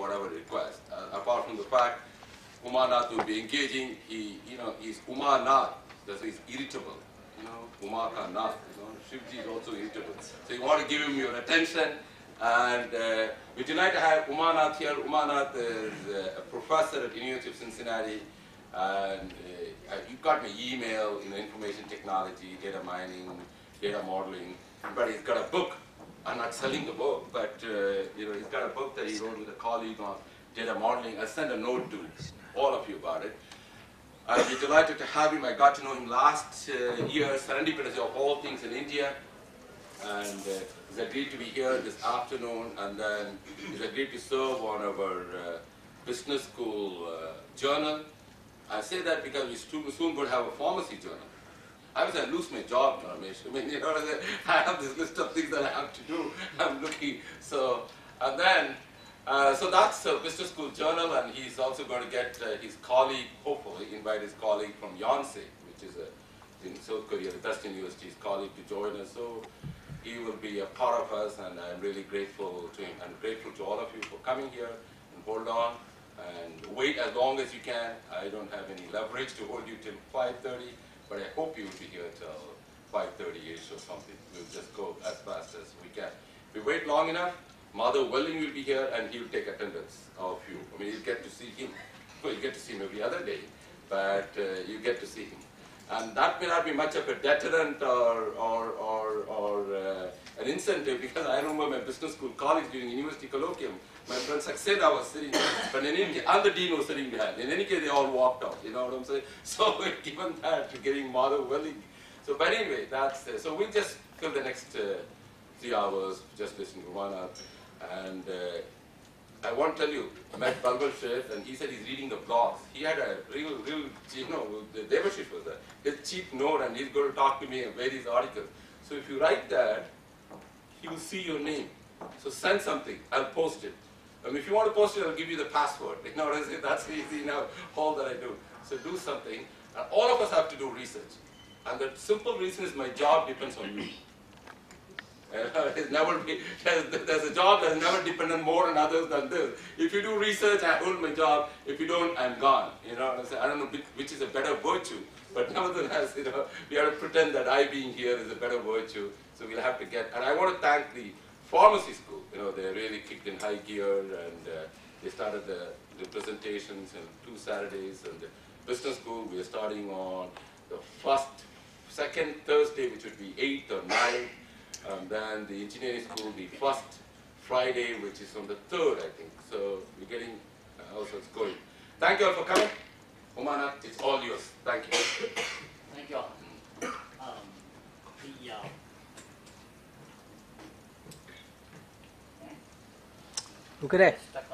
whatever request. Apart from the fact Umarnath will be engaging, he's Umarnath, that's why he's irritable. Umar Khan Nath, Shivji is also irritable. So you want to give him your attention, and we're delighted to have Umarnath here. Umarnath is a professor at University of Cincinnati, and you got my email, information technology, data mining, data modeling, but he's got a book. I'm not selling the book, but he's got a book that he wrote with a colleague on data modeling. I'll send a note to all of you about it. I'll be delighted to have him. I got to know him last year, serendipitously of all things in India, and he's agreed to be here this afternoon, and then he's agreed to serve on our business school journal. I say that because we're soon going to have a pharmacy journal. I was going to lose my job, Ramesh. I have this list of things that I have to do. I'm looking. So that's a business school journal, and he's also going to get his colleague, hopefully invite his colleague from Yonsei, which is in South Korea, the best university, his colleague to join us. So he will be a part of us, and I'm really grateful to him. I'm grateful to all of you for coming here, and hold on and wait as long as you can. I don't have any leverage to hold you till 5:30. But I hope you will be here till 5:30-ish or something. We'll just go as fast as we can. If we wait long enough, Madhav Welling will be here, and he'll take attendance of you. I mean, you'll get to see him. Well, you get to see him every other day, but you get to see him. And that may not be much of a deterrent or an incentive, because I remember my business school colleagues during university colloquium. My friend Saxena was sitting there, but in any case, and the dean was sitting behind. In any case, they all walked out, you know what I'm saying? So given that, you're getting Madhav Welling. So, but anyway, that's so we'll just fill the next 3 hours just listening to Umarnath. And I want to tell you, I met Balwant Sheth, and he said he's reading the blogs. He had a real, Devashish was there, his cheap note, and he's going to talk to me in various articles. So if you write that, he will see your name. So send something, I'll post it. If you want to post it, I'll give you the password. You know what I'm saying? That's easy now, all that I do. So do something. And all of us have to do research. And the simple reason is my job depends on you. There's a job that has never depended more on others than this. If you do research, I hold my job. If you don't, I'm gone. You know what I'm saying? I don't know which is a better virtue. But nevertheless, we have to pretend that I being here is a better virtue. So we'll have to get, and I want to thank the pharmacy school. They really kicked in high gear, and they started the presentations in 2 Saturdays. And the business school, we are starting on the second Thursday, which would be 8th or 9th. And then the engineering school will be first Friday, which is on the 3rd, I think. So we're getting also it's going. Thank you all for coming. Umarnath, it's all yours. Thank you. Thank you all. Look at that. Stuck